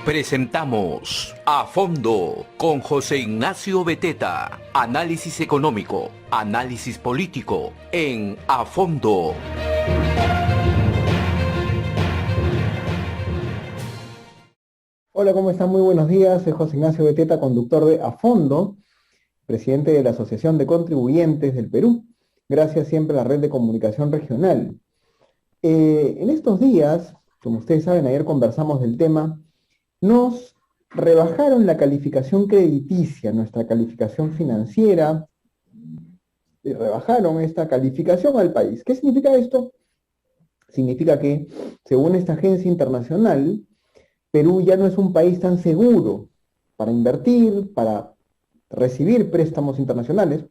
Presentamos A Fondo con José Ignacio Beteta. Análisis económico, análisis político en A Fondo. Hola, ¿cómo están? Muy buenos días. Soy José Ignacio Beteta, conductor de A Fondo, presidente de la Asociación de Contribuyentes del Perú. Gracias siempre a la red de comunicación regional. En estos días, como ustedes saben, ayer conversamos del tema, nos rebajaron la calificación crediticia, nuestra calificación financiera, y rebajaron esta calificación al país. ¿Qué significa esto? Significa que, según esta agencia internacional, Perú ya no es un país tan seguro para invertir, para recibir préstamos internacionales,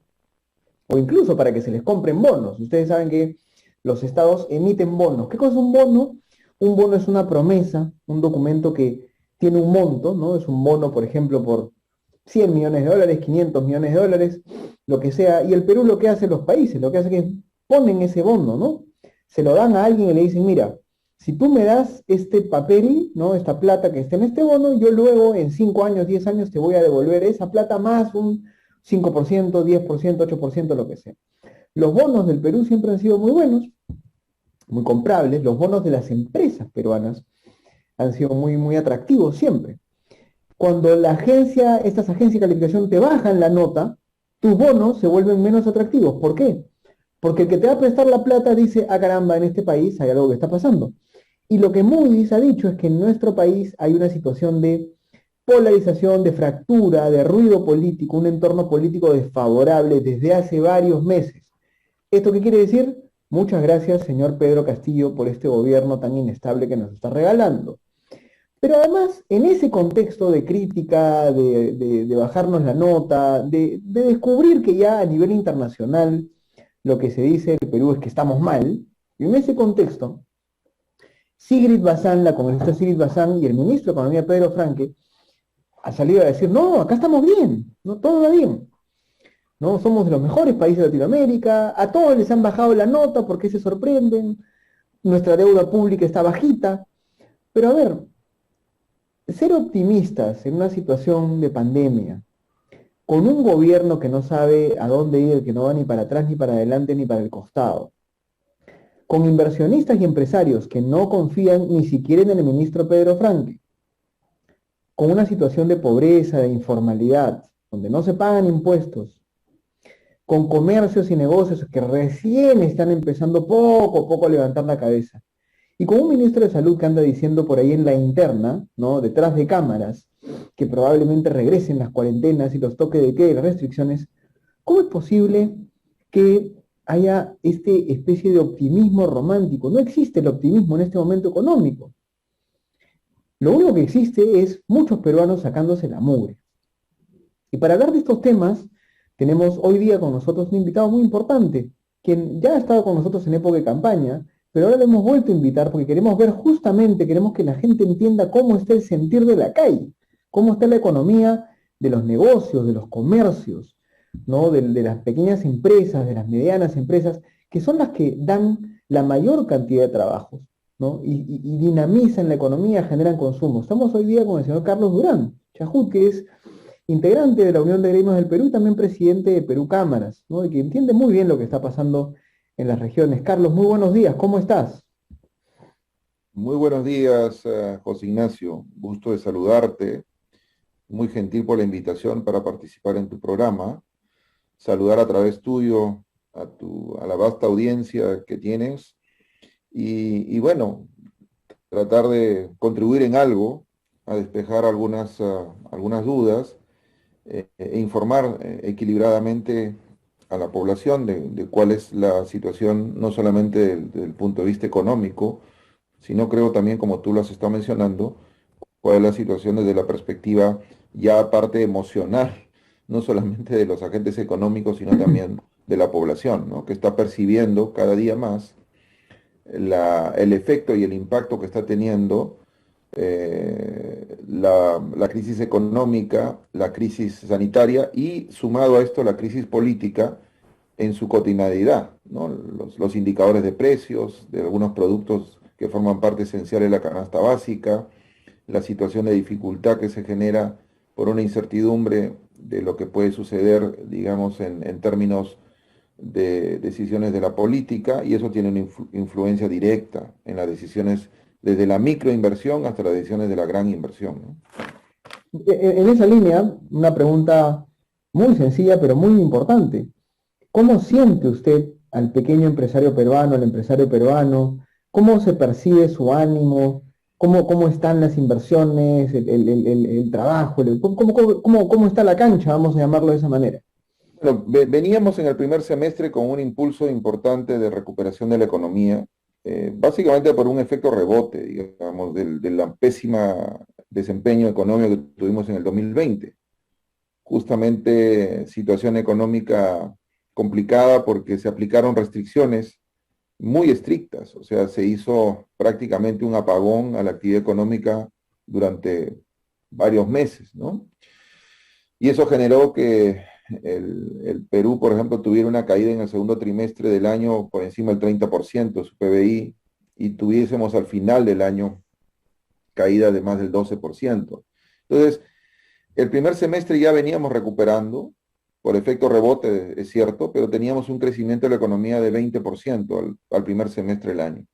o incluso para que se les compren bonos. Ustedes saben que los estados emiten bonos. ¿Qué cosa es un bono? Un bono es una promesa, un documento que tiene un monto, ¿no? Es un bono, por ejemplo, por 100 millones de dólares, 500 millones de dólares, lo que sea. Y el Perú lo que hace los países, lo que hace es que ponen ese bono, ¿no? Se lo dan a alguien y le dicen, mira, si tú me das este papel, ¿no? Esta plata que está en este bono, yo luego en 5 años, 10 años te voy a devolver esa plata más un 5%, 10%, 8%, lo que sea. Los bonos del Perú siempre han sido muy buenos, muy comprables. Los bonos de las empresas peruanas han sido muy atractivos siempre. Cuando estas agencias de calificación te bajan la nota, tus bonos se vuelven menos atractivos. ¿Por qué? Porque el que te va a prestar la plata dice, ah caramba, en este país hay algo que está pasando. Y lo que Moody's ha dicho es que en nuestro país hay una situación de polarización, de fractura, de ruido político, un entorno político desfavorable desde hace varios meses. ¿Esto qué quiere decir? Muchas gracias, señor Pedro Castillo, por este gobierno tan inestable que nos está regalando. Pero además, en ese contexto de crítica, de bajarnos la nota, de descubrir que ya a nivel internacional lo que se dice del Perú es que estamos mal, y en ese contexto, Sigrid Bazán, la congresista Sigrid Bazán y el ministro de Economía Pedro Franque ha salido a decir, no, acá estamos bien, no, todo va bien. ¿No? Somos de los mejores países de Latinoamérica, a todos les han bajado la nota porque se sorprenden, nuestra deuda pública está bajita. Pero a ver, ser optimistas en una situación de pandemia, con un gobierno que no sabe a dónde ir, que no va ni para atrás, ni para adelante, ni para el costado, con inversionistas y empresarios que no confían ni siquiera en el ministro Pedro Franque, con una situación de pobreza, de informalidad, donde no se pagan impuestos, con comercios y negocios que recién están empezando poco a poco a levantar la cabeza, y con un ministro de salud que anda diciendo por ahí en la interna, ¿no? Detrás de cámaras, que probablemente regresen las cuarentenas y los toques de queda y las restricciones. ¿Cómo es posible que haya esta especie de optimismo romántico? No existe el optimismo en este momento económico. Lo único que existe es muchos peruanos sacándose la mugre. Y para hablar de estos temas, tenemos hoy día con nosotros un invitado muy importante, quien ya ha estado con nosotros en época de campaña, pero ahora le hemos vuelto a invitar porque queremos ver justamente, queremos que la gente entienda cómo está el sentir de la calle, cómo está la economía de los negocios, de los comercios, ¿no? De las pequeñas empresas, de las medianas empresas, que son las que dan la mayor cantidad de trabajos, ¿no? Y dinamizan la economía, generan consumo. Estamos hoy día con el señor Carlos Durán Chahut, que es integrante de la Unión de Gremios del Perú y también presidente de Perú Cámaras, ¿no? Y que entiende muy bien lo que está pasando en las regiones. Carlos, muy buenos días, ¿cómo estás? Muy buenos días, José Ignacio. Gusto de saludarte. Muy gentil por la invitación para participar en tu programa. Saludar a través tuyo a la vasta audiencia que tienes y bueno, tratar de contribuir en algo a despejar algunas dudas e informar equilibradamente a la población de cuál es la situación, no solamente del punto de vista económico, sino creo también, como tú lo has estado mencionando, cuál es la situación desde la perspectiva ya aparte emocional, no solamente de los agentes económicos, sino también de la población, ¿no? Que está percibiendo cada día más el efecto y el impacto que está teniendo la crisis económica, la crisis sanitaria y sumado a esto la crisis política en su cotidianidad, ¿no? Los indicadores de precios de algunos productos que forman parte esencial de la canasta básica, la situación de dificultad que se genera por una incertidumbre de lo que puede suceder, digamos, en términos de decisiones de la política, y eso tiene una influencia directa en las decisiones desde la microinversión hasta las decisiones de la gran inversión, ¿no? En esa línea, una pregunta muy sencilla, pero muy importante. ¿Cómo siente usted al pequeño empresario peruano, al empresario peruano? ¿Cómo se percibe su ánimo? ¿Cómo están las inversiones, el trabajo? ¿Cómo está la cancha? Vamos a llamarlo de esa manera. Bueno, veníamos en el primer semestre con un impulso importante de recuperación de la economía, básicamente por un efecto rebote, digamos, de la pésima desempeño económico que tuvimos en el 2020. Justamente situación económica complicada porque se aplicaron restricciones muy estrictas, o sea, se hizo prácticamente un apagón a la actividad económica durante varios meses, ¿no? Y eso generó que el Perú, por ejemplo, tuviera una caída en el segundo trimestre del año por encima del 30% de su PBI, y tuviésemos al final del año caída de más del 12%. Entonces, el primer semestre ya veníamos recuperando, por efecto rebote, es cierto, pero teníamos un crecimiento de la economía de 20% al primer semestre del año.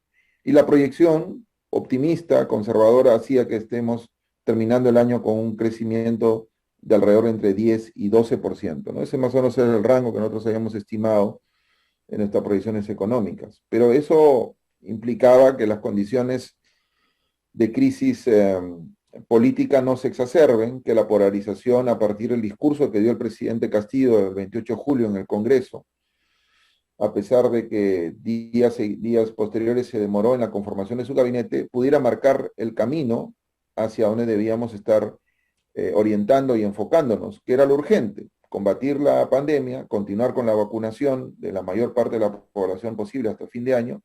Y la proyección optimista, conservadora, hacía que estemos terminando el año con un crecimiento de alrededor entre 10 y 12%, ¿no? Ese más o menos era el rango que nosotros habíamos estimado en nuestras proyecciones económicas. Pero eso implicaba que las condiciones de crisis política no se exacerben, que la polarización a partir del discurso que dio el presidente Castillo el 28 de julio en el Congreso, a pesar de que días posteriores se demoró en la conformación de su gabinete, pudiera marcar el camino hacia donde debíamos estar orientando y enfocándonos, que era lo urgente: combatir la pandemia, continuar con la vacunación de la mayor parte de la población posible hasta fin de año,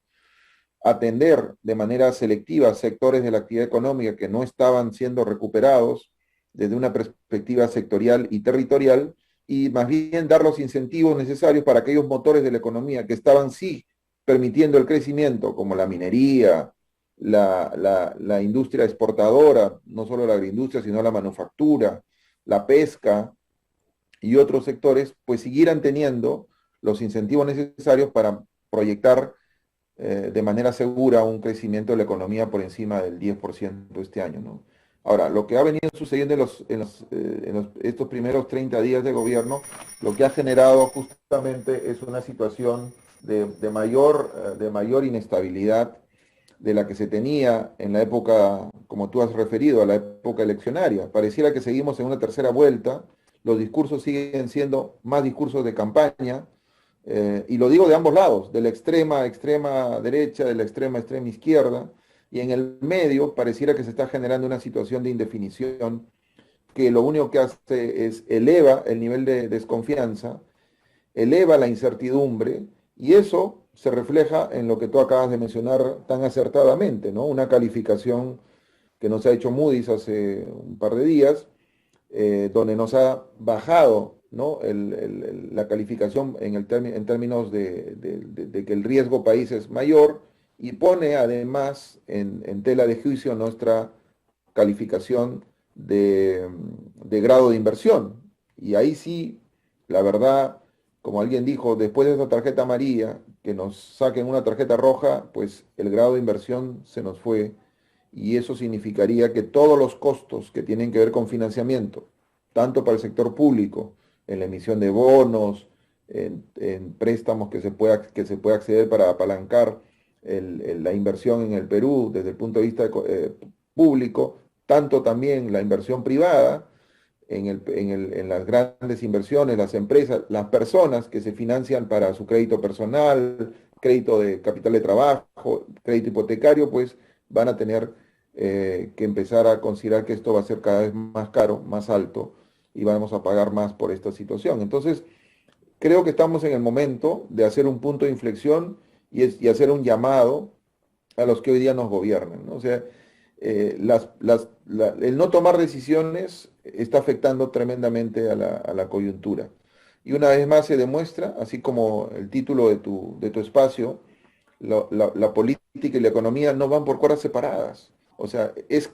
atender de manera selectiva sectores de la actividad económica que no estaban siendo recuperados desde una perspectiva sectorial y territorial, y más bien dar los incentivos necesarios para aquellos motores de la economía que estaban sí permitiendo el crecimiento, como la minería, la industria exportadora, no solo la agroindustria, sino la manufactura, la pesca y otros sectores, pues siguieran teniendo los incentivos necesarios para proyectar de manera segura un crecimiento de la economía por encima del 10% este año, ¿no? Ahora, lo que ha venido sucediendo estos primeros 30 días de gobierno, lo que ha generado justamente es una situación de mayor inestabilidad de la que se tenía en la época, como tú has referido, a la época eleccionaria. Pareciera que seguimos en una tercera vuelta, los discursos siguen siendo más discursos de campaña, y lo digo de ambos lados, de la extrema derecha, de la extrema izquierda, y en el medio pareciera que se está generando una situación de indefinición que lo único que hace es eleva el nivel de desconfianza, eleva la incertidumbre, y eso se refleja en lo que tú acabas de mencionar tan acertadamente, ¿no? Una calificación que nos ha hecho Moody's hace un par de días, donde nos ha bajado, ¿no?, la calificación en términos de que el riesgo país es mayor, y pone además en tela de juicio nuestra calificación de grado de inversión. Y ahí sí, la verdad, como alguien dijo, después de esta tarjeta amarilla, que nos saquen una tarjeta roja, pues el grado de inversión se nos fue, y eso significaría que todos los costos que tienen que ver con financiamiento, tanto para el sector público, en la emisión de bonos, en préstamos que se pueda acceder para apalancar la inversión en el Perú desde el punto de vista público, tanto también la inversión privada, en las grandes inversiones, las empresas, las personas que se financian para su crédito personal, crédito de capital de trabajo, crédito hipotecario, pues van a tener que empezar a considerar que esto va a ser cada vez más caro, más alto, y vamos a pagar más por esta situación. Entonces, creo que estamos en el momento de hacer un punto de inflexión, y hacer un llamado a los que hoy día nos gobiernan, ¿no? O sea, el no tomar decisiones está afectando tremendamente a la coyuntura. Y una vez más se demuestra, así como el título de tu espacio, la política y la economía no van por cuerdas separadas. O sea, es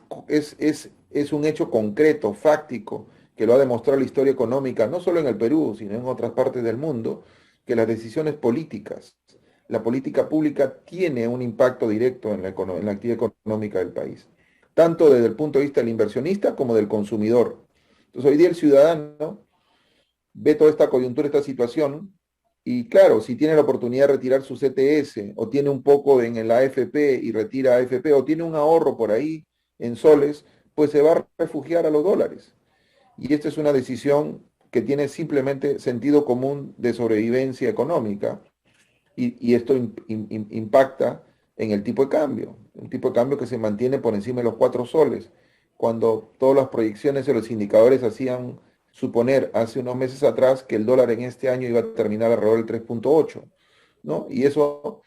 un hecho concreto, fáctico, que lo ha demostrado la historia económica, no solo en el Perú, sino en otras partes del mundo, que las decisiones políticas, la política pública tiene un impacto directo en la actividad económica del país, tanto desde el punto de vista del inversionista como del consumidor. Entonces, hoy día el ciudadano ve toda esta coyuntura, esta situación, y claro, si tiene la oportunidad de retirar su CTS, o tiene un poco en la AFP y retira AFP, o tiene un ahorro por ahí en soles, pues se va a refugiar a los dólares. Y esta es una decisión que tiene simplemente sentido común de sobrevivencia económica, y esto impacta en el tipo de cambio, un tipo de cambio que se mantiene por encima de los 4 soles, cuando todas las proyecciones de los indicadores hacían suponer hace unos meses atrás que el dólar en este año iba a terminar alrededor del 3.8, ¿no? Y eso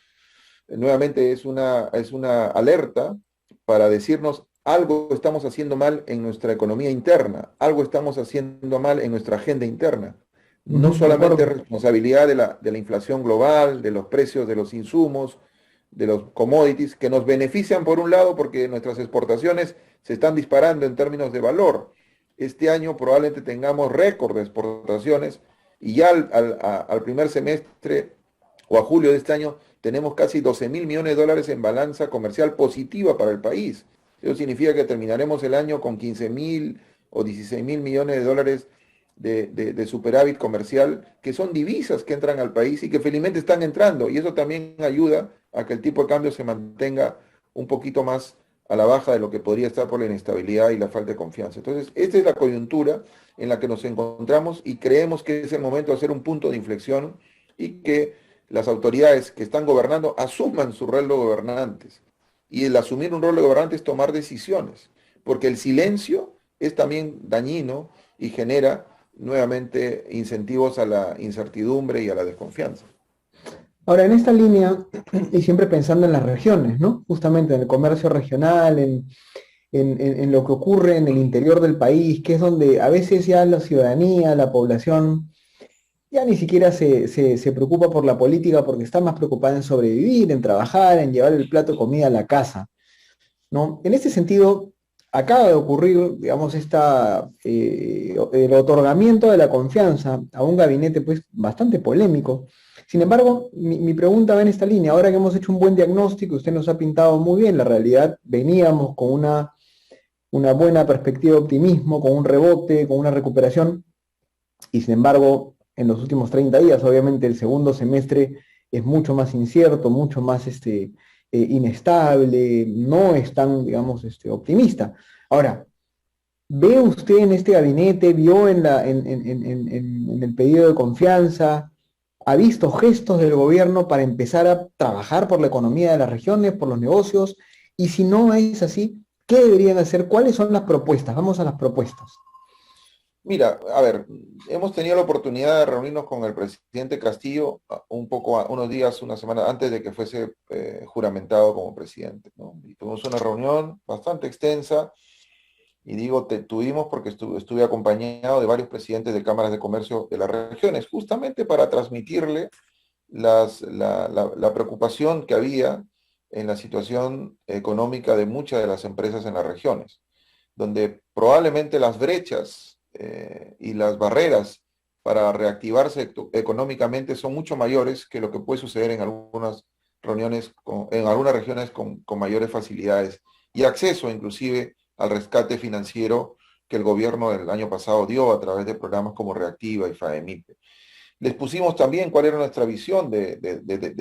nuevamente es una alerta para decirnos algo estamos haciendo mal en nuestra economía interna, algo estamos haciendo mal en nuestra agenda interna. No Ujú, de solamente es acuerdo. responsabilidad de la inflación global, de los precios de los insumos, de los commodities, que nos benefician por un lado porque nuestras exportaciones se están disparando en términos de valor. Este año probablemente tengamos récord de exportaciones, y ya al primer semestre o a julio de este año tenemos casi 12.000 millones de dólares en balanza comercial positiva para el país. Eso significa que terminaremos el año con 15.000 o 16.000 millones de dólares de superávit comercial, que son divisas que entran al país y que felizmente están entrando. Y eso también ayuda a que el tipo de cambio se mantenga un poquito más a la baja de lo que podría estar por la inestabilidad y la falta de confianza. Entonces, esta es la coyuntura en la que nos encontramos, y creemos que es el momento de hacer un punto de inflexión, y que las autoridades que están gobernando asuman su rol de gobernantes. Y el asumir un rol de gobernante es tomar decisiones, porque el silencio es también dañino y genera nuevamente incentivos a la incertidumbre y a la desconfianza. Ahora, en esta línea, y siempre pensando en las regiones, ¿no? Justamente en el comercio regional, en lo que ocurre en el interior del país, que es donde a veces ya la ciudadanía, la población, ya ni siquiera se preocupa por la política porque está más preocupada en sobrevivir, en trabajar, en llevar el plato de comida a la casa, ¿no? En este sentido, acaba de ocurrir, digamos, el otorgamiento de la confianza a un gabinete pues bastante polémico. Sin embargo, mi pregunta va en esta línea. Ahora que hemos hecho un buen diagnóstico, usted nos ha pintado muy bien la realidad, veníamos con una buena perspectiva de optimismo, con un rebote, con una recuperación, y sin embargo, en los últimos 30 días, obviamente el segundo semestre es mucho más incierto, mucho más inestable, no es tan, digamos, optimista. Ahora, ¿ve usted en este gabinete, vio en el pedido de confianza, ha visto gestos del gobierno para empezar a trabajar por la economía de las regiones, por los negocios? Y si no es así, ¿qué deberían hacer? ¿Cuáles son las propuestas? Vamos a las propuestas. Mira, a ver, hemos tenido la oportunidad de reunirnos con el presidente Castillo unos días, una semana antes de que fuese juramentado como presidente, ¿no? Y tuvimos una reunión bastante extensa, y digo tuvimos porque estuve acompañado de varios presidentes de cámaras de comercio de las regiones, justamente para transmitirle la preocupación que había en la situación económica de muchas de las empresas en las regiones, donde probablemente las brechas y las barreras para reactivarse económicamente son mucho mayores que lo que puede suceder en algunas en algunas regiones con mayores facilidades y acceso inclusive al rescate financiero que el gobierno del año pasado dio a través de programas como Reactiva y FAEMIPE. Les pusimos también cuál era nuestra visión de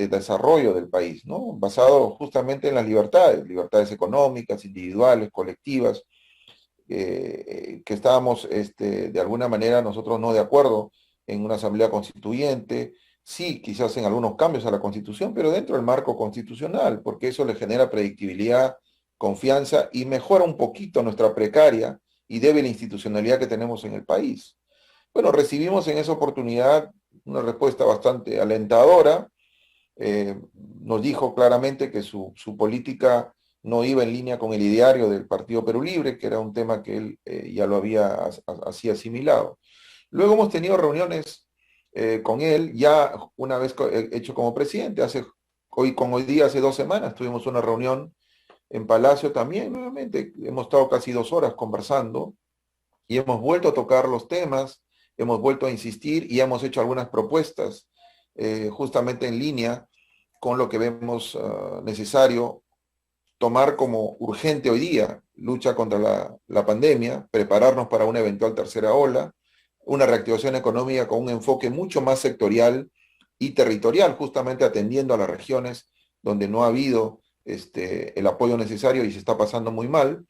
desarrollo del país, ¿no? Basado justamente en las libertades económicas, individuales, colectivas, que estábamos de alguna manera nosotros no de acuerdo en una asamblea constituyente, sí, quizás en algunos cambios a la constitución, pero dentro del marco constitucional, porque eso le genera predictibilidad, confianza, y mejora un poquito nuestra precaria y débil institucionalidad que tenemos en el país. Bueno, recibimos en esa oportunidad una respuesta bastante alentadora. Nos dijo claramente que su política no iba en línea con el ideario del Partido Perú Libre, que era un tema que él ya lo había así asimilado. Luego hemos tenido reuniones con él, ya una vez hecho como presidente, hoy día, hace 2 semanas, tuvimos una reunión en Palacio también, nuevamente, hemos estado casi 2 horas conversando y hemos vuelto a tocar los temas, hemos vuelto a insistir y hemos hecho algunas propuestas justamente en línea con lo que vemos necesario tomar como urgente hoy día: lucha contra la pandemia, prepararnos para una eventual tercera ola, una reactivación económica con un enfoque mucho más sectorial y territorial, justamente atendiendo a las regiones donde no ha habido el apoyo necesario y se está pasando muy mal,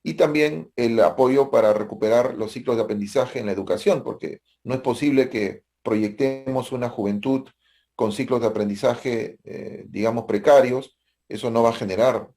y también el apoyo para recuperar los ciclos de aprendizaje en la educación, porque no es posible que proyectemos una juventud con ciclos de aprendizaje, digamos, precarios. Eso no va a generar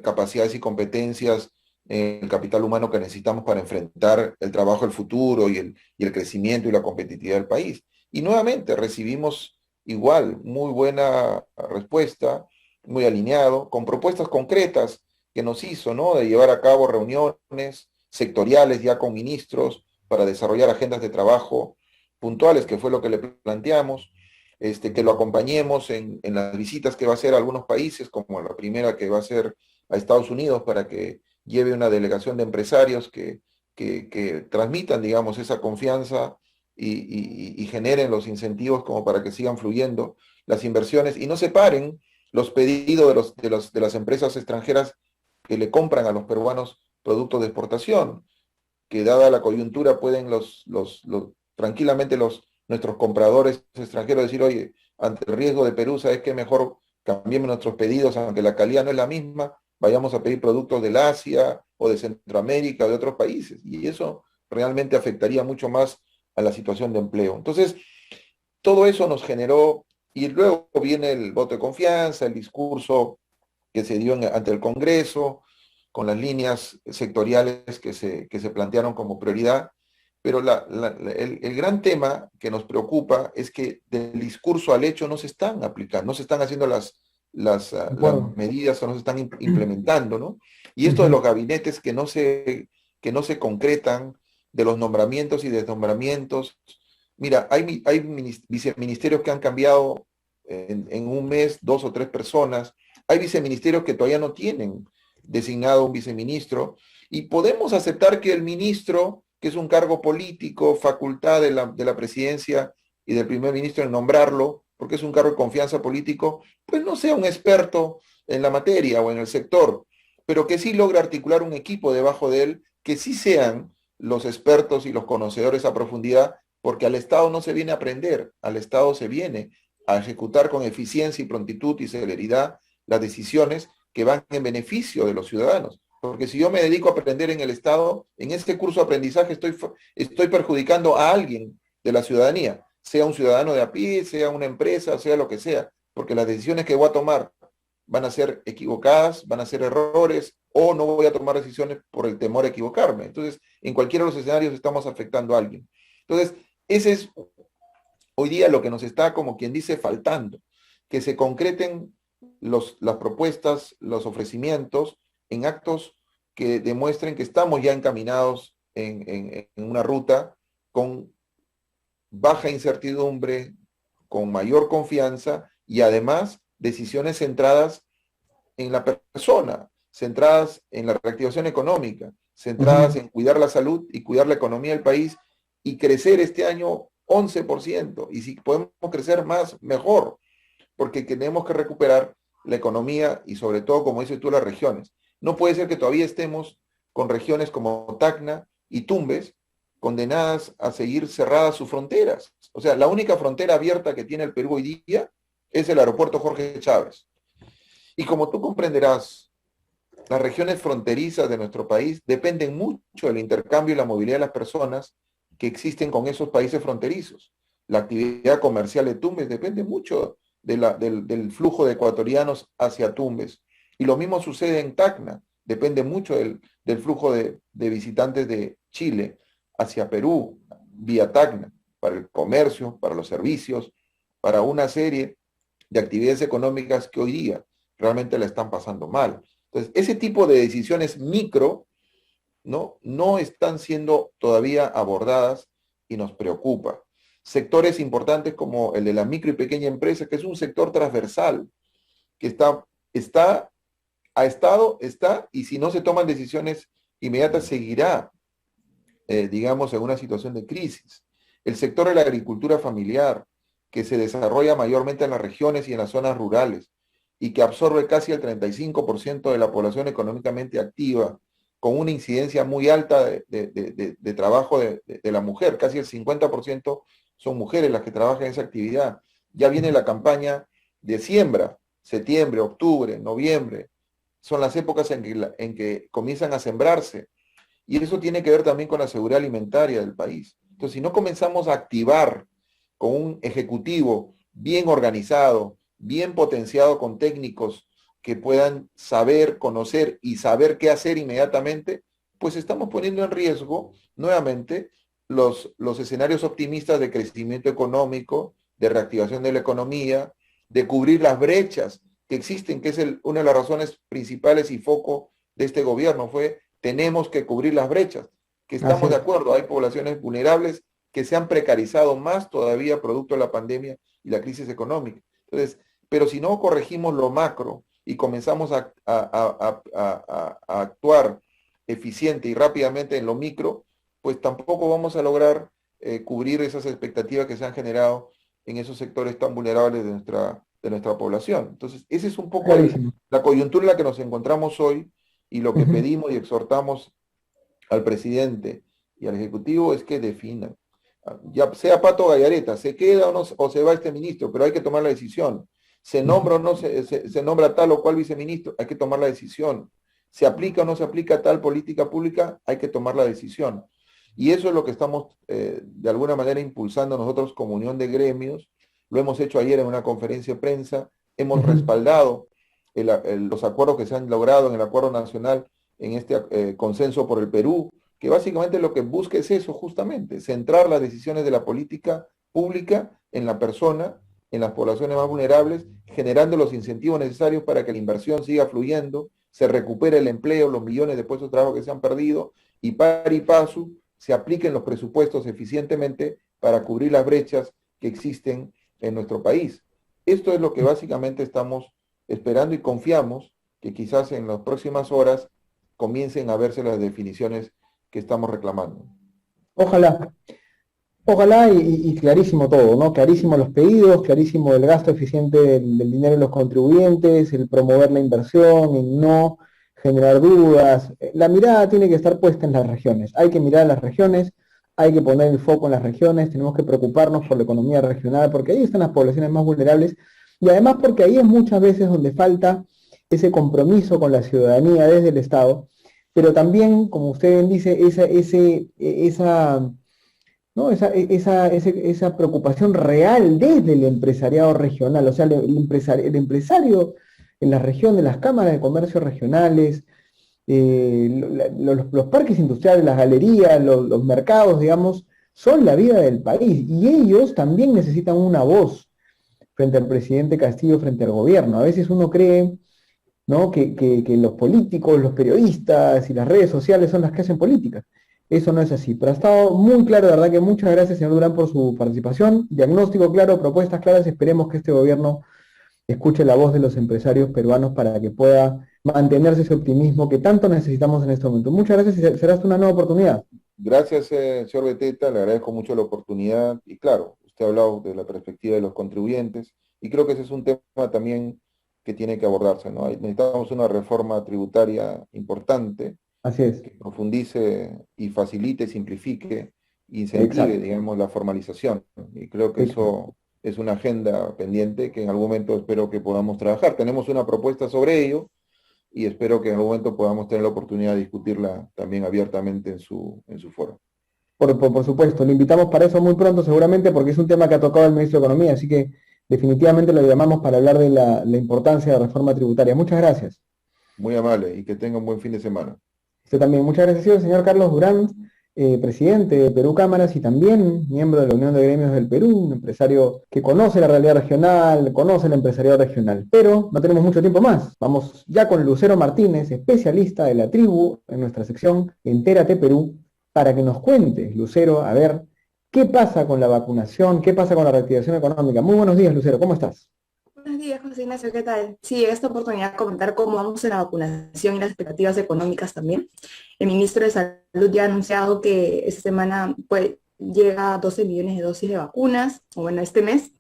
capacidades y competencias en el capital humano que necesitamos para enfrentar el trabajo del futuro y el crecimiento y la competitividad del país. Y nuevamente recibimos igual muy buena respuesta, muy alineado, con propuestas concretas que nos hizo, ¿no? De llevar a cabo reuniones sectoriales ya con ministros para desarrollar agendas de trabajo puntuales, que fue lo que le planteamos, que lo acompañemos en las visitas que va a hacer a algunos países, como la primera que va a hacer a Estados Unidos, para que lleve una delegación de empresarios que transmitan, digamos, esa confianza y generen los incentivos como para que sigan fluyendo las inversiones y no se paren los pedidos de las empresas extranjeras que le compran a los peruanos productos de exportación, que dada la coyuntura pueden tranquilamente nuestros compradores extranjeros decir: oye, ante el riesgo de Perú, ¿sabes qué? Mejor cambiemos nuestros pedidos, aunque la calidad no es la misma, vayamos a pedir productos del Asia o de Centroamérica o de otros países. Y eso realmente afectaría mucho más a la situación de empleo. Entonces, todo eso nos generó, y luego viene el voto de confianza, el discurso que se dio ante el Congreso, con las líneas sectoriales que se plantearon como prioridad. Pero el gran tema que nos preocupa es que del discurso al hecho no se están aplicando, no se están haciendo las Bueno. medidas o no se están implementando, ¿no? Y esto de los gabinetes que no se concretan, de los nombramientos y desnombramientos. Mira, hay viceministerios que han cambiado en un mes 2 o 3 personas. Hay viceministerios que todavía no tienen designado un viceministro, y podemos aceptar que el ministro, que es un cargo político, facultad de la presidencia y del primer ministro en nombrarlo, porque es un cargo de confianza político, pues no sea un experto en la materia o en el sector, pero que sí logre articular un equipo debajo de él, que sí sean los expertos y los conocedores a profundidad, porque al Estado no se viene a aprender, al Estado se viene a ejecutar con eficiencia y prontitud y celeridad las decisiones que van en beneficio de los ciudadanos. Porque si yo me dedico a aprender en el Estado, en este curso de aprendizaje estoy perjudicando a alguien de la ciudadanía, sea un ciudadano de a pie, sea una empresa, sea lo que sea, porque las decisiones que voy a tomar van a ser equivocadas, van a ser errores, o no voy a tomar decisiones por el temor a equivocarme. Entonces, en cualquiera de los escenarios estamos afectando a alguien. Entonces, ese es hoy día lo que nos está, como quien dice, faltando, que se concreten las propuestas, los ofrecimientos en actos que demuestren que estamos ya encaminados en una ruta con baja incertidumbre, con mayor confianza y además decisiones centradas en la persona, centradas en la reactivación económica, centradas en cuidar la salud y cuidar la economía del país y crecer este año 11%. Y si podemos crecer más, mejor, porque tenemos que recuperar la economía y sobre todo, como dices tú, las regiones. No puede ser que todavía estemos con regiones como Tacna y Tumbes condenadas a seguir cerradas sus fronteras. O sea, la única frontera abierta que tiene el Perú hoy día es el aeropuerto Jorge Chávez. Y como tú comprenderás, las regiones fronterizas de nuestro país dependen mucho del intercambio y la movilidad de las personas que existen con esos países fronterizos. La actividad comercial de Tumbes depende mucho del flujo de ecuatorianos hacia Tumbes. Y lo mismo sucede en Tacna, depende mucho del flujo de visitantes de Chile hacia Perú, vía Tacna, para el comercio, para los servicios, para una serie de actividades económicas que hoy día realmente la están pasando mal. Entonces, ese tipo de decisiones micro no están siendo todavía abordadas y nos preocupa. Sectores importantes como el de la micro y pequeña empresa, que es un sector transversal, que está ha estado, está, y si no se toman decisiones inmediatas, seguirá, digamos, en una situación de crisis. El sector de la agricultura familiar, que se desarrolla mayormente en las regiones y en las zonas rurales, y que absorbe casi el 35% de la población económicamente activa, con una incidencia muy alta de trabajo de la mujer, casi el 50% son mujeres las que trabajan en esa actividad. Ya viene la campaña de siembra, septiembre, octubre, noviembre, son las épocas en que comienzan a sembrarse, y eso tiene que ver también con la seguridad alimentaria del país. Entonces, si no comenzamos a activar con un ejecutivo bien organizado, bien potenciado con técnicos que puedan saber, conocer y saber qué hacer inmediatamente, pues estamos poniendo en riesgo nuevamente los escenarios optimistas de crecimiento económico, de reactivación de la economía, de cubrir las brechas que existen, que es una de las razones principales y foco de este gobierno, fue tenemos que cubrir las brechas, que estamos de acuerdo, hay poblaciones vulnerables que se han precarizado más todavía producto de la pandemia y la crisis económica. Entonces, pero si no corregimos lo macro y comenzamos a actuar eficiente y rápidamente en lo micro, pues tampoco vamos a lograr cubrir esas expectativas que se han generado en esos sectores tan vulnerables de nuestra población. Entonces, esa es un poco la coyuntura en la que nos encontramos hoy, y lo que pedimos y exhortamos al presidente y al Ejecutivo es que definan. Ya sea Pato Gallareta, se queda o se va este ministro, pero hay que tomar la decisión. Se nombra o no se nombra tal o cual viceministro, hay que tomar la decisión. Se aplica o no se aplica tal política pública, hay que tomar la decisión. Y eso es lo que estamos de alguna manera impulsando nosotros como Unión de Gremios. Lo hemos hecho ayer en una conferencia de prensa, hemos respaldado los acuerdos que se han logrado en el Acuerdo Nacional, en este consenso por el Perú, que básicamente lo que busca es eso justamente, centrar las decisiones de la política pública en la persona, en las poblaciones más vulnerables, generando los incentivos necesarios para que la inversión siga fluyendo, se recupere el empleo, los millones de puestos de trabajo que se han perdido, y pari passu se apliquen los presupuestos eficientemente para cubrir las brechas que existen en nuestro país. Esto es lo que básicamente estamos esperando, y confiamos que quizás en las próximas horas comiencen a verse las definiciones que estamos reclamando. Ojalá, ojalá y clarísimo todo, ¿no? Clarísimo los pedidos, clarísimo el gasto eficiente del dinero de los contribuyentes, el promover la inversión, el no generar dudas. La mirada tiene que estar puesta en las regiones. Hay que mirar a las regiones, hay que poner el foco en las regiones, tenemos que preocuparnos por la economía regional, porque ahí están las poblaciones más vulnerables, y además porque ahí es muchas veces donde falta ese compromiso con la ciudadanía desde el Estado, pero también, como usted bien dice, esa preocupación real desde el empresariado regional, o sea, el empresario en las regiones, las cámaras de comercio regionales, los parques industriales, las galerías, los mercados, digamos, son la vida del país, y ellos también necesitan una voz frente al presidente Castillo, frente al gobierno. A veces uno cree, ¿no?, que los políticos, los periodistas y las redes sociales son las que hacen política. Eso no es así, pero ha estado muy claro, de verdad que muchas gracias, señor Durán, por su participación. Diagnóstico claro, propuestas claras, esperemos que este gobierno escuche la voz de los empresarios peruanos para que pueda mantenerse ese optimismo que tanto necesitamos en este momento. Muchas gracias y será hasta una nueva oportunidad. Gracias, señor Beteta, le agradezco mucho la oportunidad, y claro, usted ha hablado de la perspectiva de los contribuyentes, y creo que ese es un tema también que tiene que abordarse, ¿no? Necesitamos una reforma tributaria importante. Así es. Que profundice y facilite, simplifique, incentive, digamos, la formalización. Y creo que eso es una agenda pendiente que en algún momento espero que podamos trabajar. Tenemos una propuesta sobre ello, y espero que en algún momento podamos tener la oportunidad de discutirla también abiertamente en su foro. Por supuesto, lo invitamos para eso muy pronto seguramente, porque es un tema que ha tocado el ministro de Economía, así que definitivamente lo llamamos para hablar de la importancia de la reforma tributaria. Muchas gracias. Muy amable, y que tenga un buen fin de semana. Usted también. Muchas gracias, señor Carlos Durán, presidente de Perú Cámaras y también miembro de la Unión de Gremios del Perú, un empresario que conoce la realidad regional, conoce el empresariado regional. Pero no tenemos mucho tiempo más. Vamos ya con Lucero Martínez, especialista de la tribu, en nuestra sección Entérate Perú, para que nos cuente, Lucero, a ver, ¿qué pasa con la vacunación? ¿Qué pasa con la reactivación económica? Muy buenos días, Lucero, ¿cómo estás? Buenos día, José Ignacio, ¿qué tal? Sí, en esta oportunidad comentar cómo vamos en la vacunación y las expectativas económicas también. El ministro de Salud ya ha anunciado que esta semana pues, llega a 12 millones de dosis de vacunas, o bueno, este mes.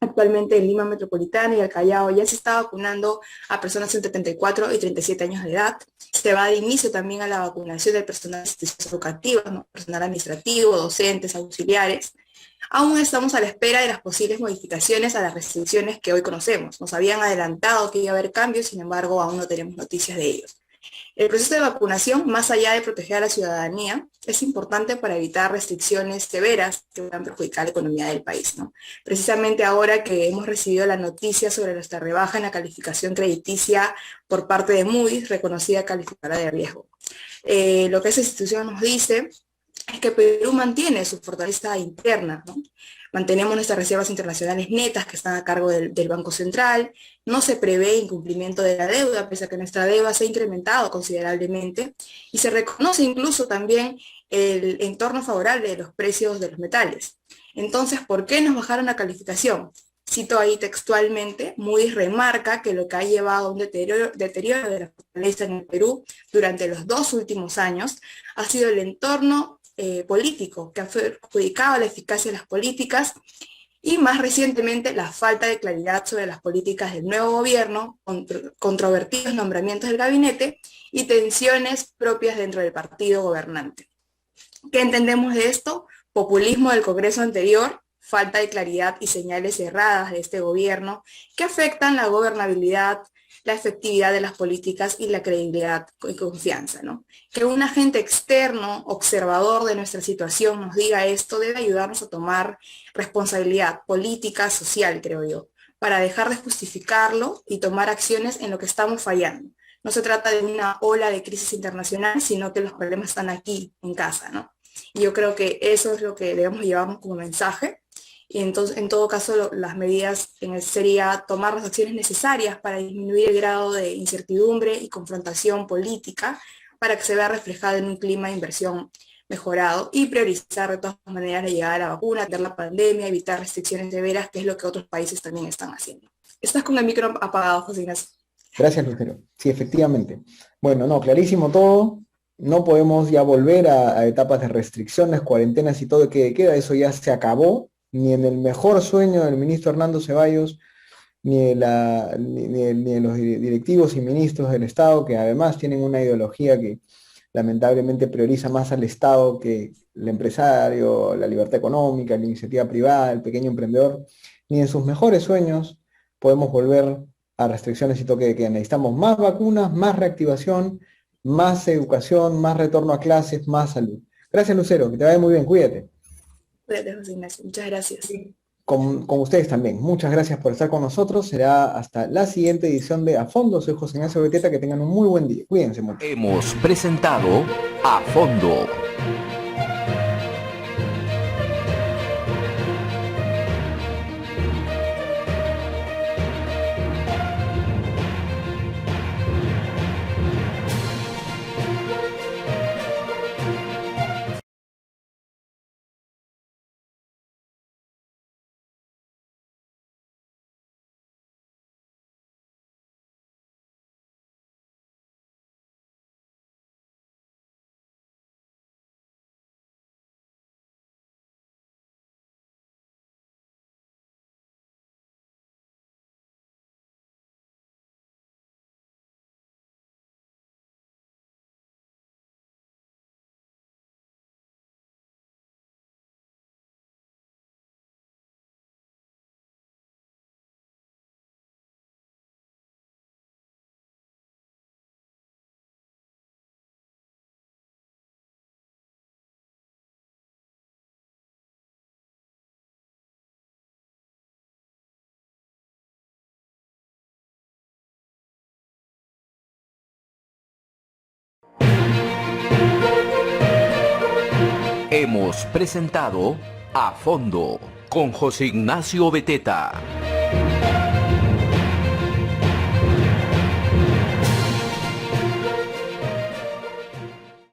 Actualmente en Lima Metropolitana y el Callao ya se está vacunando a personas entre 34 y 37 años de edad. Se va de inicio también a la vacunación del personal de instituciones educativas, ¿no? Personal administrativo, docentes, auxiliares. Aún estamos a la espera de las posibles modificaciones a las restricciones que hoy conocemos. Nos habían adelantado que iba a haber cambios, sin embargo, aún no tenemos noticias de ellos. El proceso de vacunación, más allá de proteger a la ciudadanía, es importante para evitar restricciones severas que puedan perjudicar la economía del país, ¿no? Precisamente ahora que hemos recibido la noticia sobre nuestra rebaja en la calificación crediticia por parte de Moody's, reconocida calificadora de riesgo. Lo que esa institución nos dice es que Perú mantiene su fortaleza interna, ¿no? Mantenemos nuestras reservas internacionales netas que están a cargo del Banco Central, no se prevé incumplimiento de la deuda, pese a que nuestra deuda se ha incrementado considerablemente, y se reconoce incluso también el entorno favorable de los precios de los metales. Entonces, ¿por qué nos bajaron la calificación? Cito ahí textualmente, Moody's remarca que lo que ha llevado a un deterioro de la fortaleza en el Perú durante los 2 últimos años ha sido el entorno político que ha perjudicado la eficacia de las políticas y más recientemente la falta de claridad sobre las políticas del nuevo gobierno, controvertidos nombramientos del gabinete y tensiones propias dentro del partido gobernante. ¿Qué entendemos de esto? Populismo del Congreso anterior, falta de claridad y señales erradas de este gobierno que afectan la gobernabilidad, la efectividad de las políticas y la credibilidad y confianza, ¿no? Que un agente externo, observador de nuestra situación nos diga esto debe ayudarnos a tomar responsabilidad política, social, creo yo, para dejar de justificarlo y tomar acciones en lo que estamos fallando. No se trata de una ola de crisis internacional, sino que los problemas están aquí, en casa, ¿no? Y yo creo que eso es lo que debemos llevarnos como mensaje. Y entonces, en todo caso, las medidas sería tomar las acciones necesarias para disminuir el grado de incertidumbre y confrontación política para que se vea reflejado en un clima de inversión mejorado y priorizar de todas maneras la llegada de la vacuna, atender la pandemia, evitar restricciones severas, que es lo que otros países también están haciendo. Estás con el micro apagado, José Ignacio. Gracias, Lucero. Sí, efectivamente. Bueno, no, clarísimo todo. No podemos ya volver a etapas de restricciones, cuarentenas y todo que queda. Eso ya se acabó. Ni en el mejor sueño del ministro Hernando Ceballos, ni de los directivos y ministros del Estado, que además tienen una ideología que lamentablemente prioriza más al Estado que el empresario, la libertad económica, la iniciativa privada, el pequeño emprendedor. Ni en sus mejores sueños podemos volver a restricciones y toque de queda. Necesitamos más vacunas, más reactivación, más educación, más retorno a clases, más salud. Gracias, Lucero, que te vaya muy bien, cuídate. Cuídate, José Ignacio. Muchas gracias. Con ustedes también. Muchas gracias por estar con nosotros. Será hasta la siguiente edición de A Fondo. Soy José Ignacio Beteta. Que tengan un muy buen día. Cuídense mucho. Hemos presentado A Fondo. Hemos presentado A Fondo con José Ignacio Beteta.